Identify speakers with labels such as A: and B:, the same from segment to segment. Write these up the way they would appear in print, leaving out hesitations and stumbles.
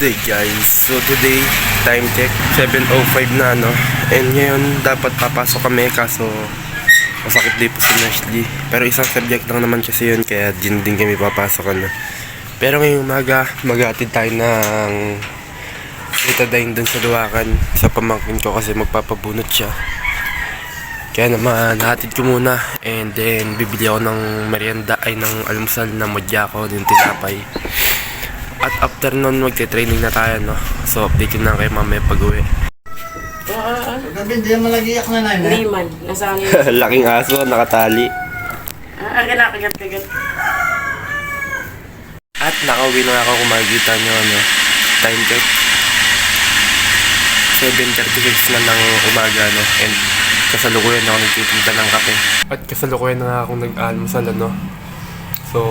A: day guys, so today time check 7:05 na and ngayon dapat papasok kami kaso masakit din po si Nestle, pero isang subject lang naman kasi yun kaya din kami papasok pero ngayong umaga maghatid tayo ng betadine dun sa Luwakan sa pamangkin ko kasi magpapabunot siya, kaya naman hatid ko muna and then bibili ako ng merienda ay ng almusal na modyako yung tinapay. At after nun, magte-training na tayo, So, update yun na kayo mamaya pag-uwi.
B: Hindi naman nagiyak na na.
C: Hindi man. Nasaan yun?
A: Laking aso, nakatali.
C: Kagat.
A: At nakauwi na ako kung makikita nyo, time check. 7:36 na ng umaga, And kasalukuyan ako nagtitinta ng kape. At kasalukuyan na ako nag-almusal, So,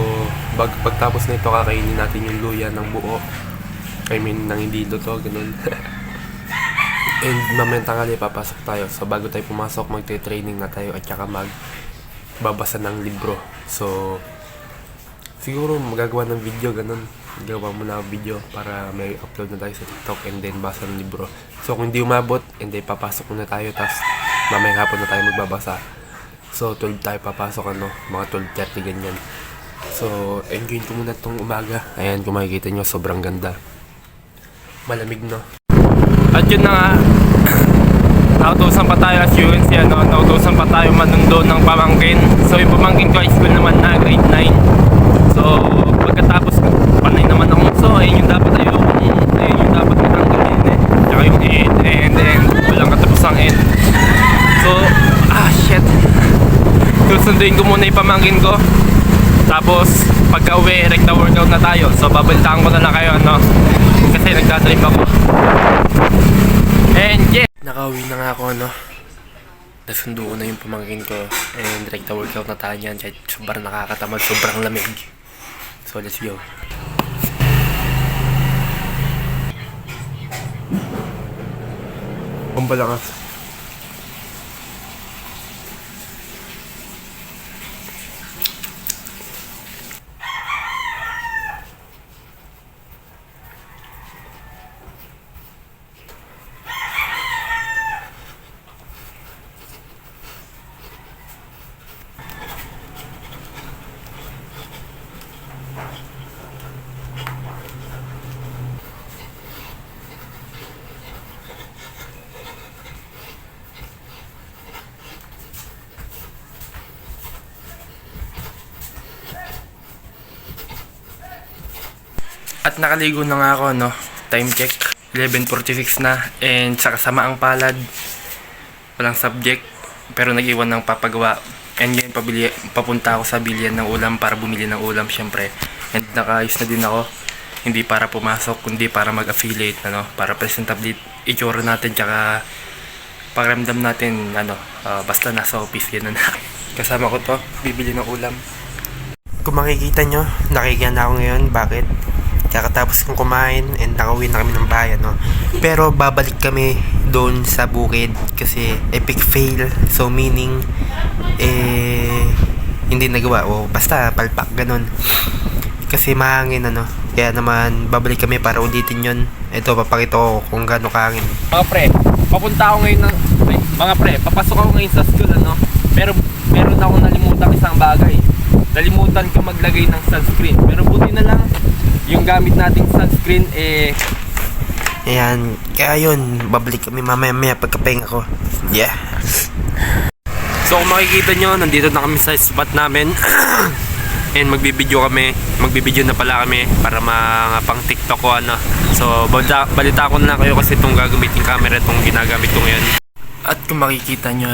A: pagtapos na ito, kakainin natin yung luya ng buo. I mean, ng hindi luto, ganun. And mamayang tanghali, papasok tayo. So, bago tayo pumasok, magte-training na tayo at saka magbabasa ng libro. So, siguro magagawa ng video, ganun. Gagawa muna ako video para may upload na tayo sa TikTok and then basa ng libro. So, kung hindi umabot, and then papasok muna tayo, tapos mamayang hapon na tayo magbabasa. So, 12 tayo papasok, mga 12:30 ganyan. So, enjoyin ko muna itong umaga. Ayan, kung makikita nyo, sobrang ganda. Malamig, At yun na nga, nautusan pa tayo as UNC, nautusan pa tayo manundo ng pamangkin. So, yung pamangkin ko high school naman na, grade 9. So, pagkatapos, panay naman ako. So, ayun yung dapat natanggalin Tsaka yung 8, and then, walang katapos ang 8. So, shit. Susunduin ko muna yung pamangkin ko. Tapos, pagka uwi, rekta workout na tayo. So, babalitaan ko na lang kayo, kasi nagdadrive ako. And yeah! Nakauwi na nga ako, Nasundo ko na yung pamangkin ko. And rekta workout na tayo yan. Kahit sobrang nakakatamad, sobrang lamig. So, let's go. Pambalakas. At nakaligo na nga ako, time check 11:46 na, and sa kasamaang palad walang subject pero nag-iwan ng papagawa, and ngayon papunta ako sa bilihan ng ulam para bumili ng ulam syempre, and nakaayos na din ako, hindi para pumasok kundi para mag-affiliate, para presentable itsura natin tsaka pakiramdam natin, basta nasa office yun na. Kasama ko to, bibili ng ulam. Kung makikita nyo, nakikiyan na ako ngayon. Bakit? Kakatapos kong kumain and nakauwi na kami ng bayan, Pero babalik kami doon sa bukid kasi epic fail. So meaning hindi nagawa o basta palpak ganun. Kasi mahangin Kaya naman babalik kami para ulitin yon. Ito papakita ko kung gaano kahangin.
C: Mga pre, papunta ako ngayon papasok ako ngayon sa school, Pero meron akong nalimutan isang bagay. Nalimutan ko maglagay ng sunscreen. Pero buti na lang yung gamit nating sunscreen
A: ayan, kaya yun, babalik kami mamaya pagkapahinga ko. Yeah. So kung makikita nyo, nandito na kami sa spot namin. And magbibideo na pala kami para mga pang TikTok ko, So balita ko na lang kayo kasi itong gagamitin camera, itong ginagamit ko ngayon. At kung makikita nyo,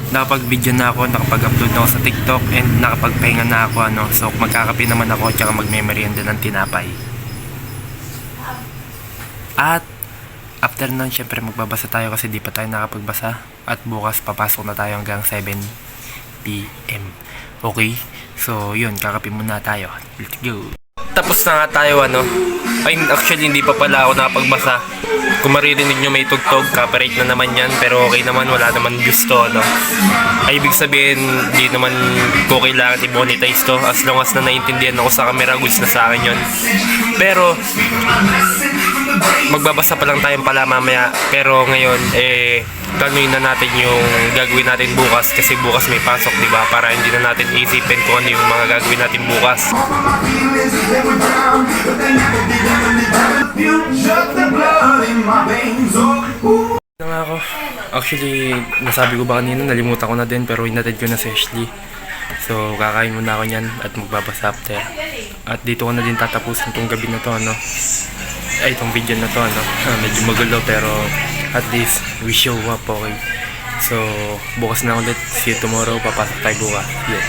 A: nakapag-video na ako, nakapag-upload na ako sa TikTok, and nakapagpahinga na ako, So magkakape naman ako, tsaka magme-merienda ng tinapay. At after nun, syempre magbabasa tayo kasi di pa tayo nakapagbasa. At bukas papasok na tayo hanggang 7 PM. Okay? So yun, kakape muna tayo. Let's go! Tapos na nga tayo, actually hindi pa pala ako nakapagbasa. Kung maririnig nyo may tugtog, copyright na naman yan, pero okay naman, wala naman gusto, Ay, ibig sabihin, di naman ko kailangan i-monetize to, as long as na naiintindihan ako sa camera, goods na sa akin yun. Pero magbabasa pa lang tayo pala mamaya. Pero ngayon, planuin na natin yung gagawin natin bukas kasi bukas may pasok, di ba? Para hindi na natin isipin kung ano yung mga gagawin natin bukas. Na nga ako. Actually, nasabi ko ba kanina, nalimutan ko na din pero hinatid ko na si Ashley. So, kakain muna ako niyan at magbabasa after. At dito ko na din tatapusin tong gabi na to, ano? Ay, itong video na to, ano? Medyo magulo pero at least we show up, okay? So, bukas na ulit. See you tomorrow. Papasok tayo bukas. Yeah.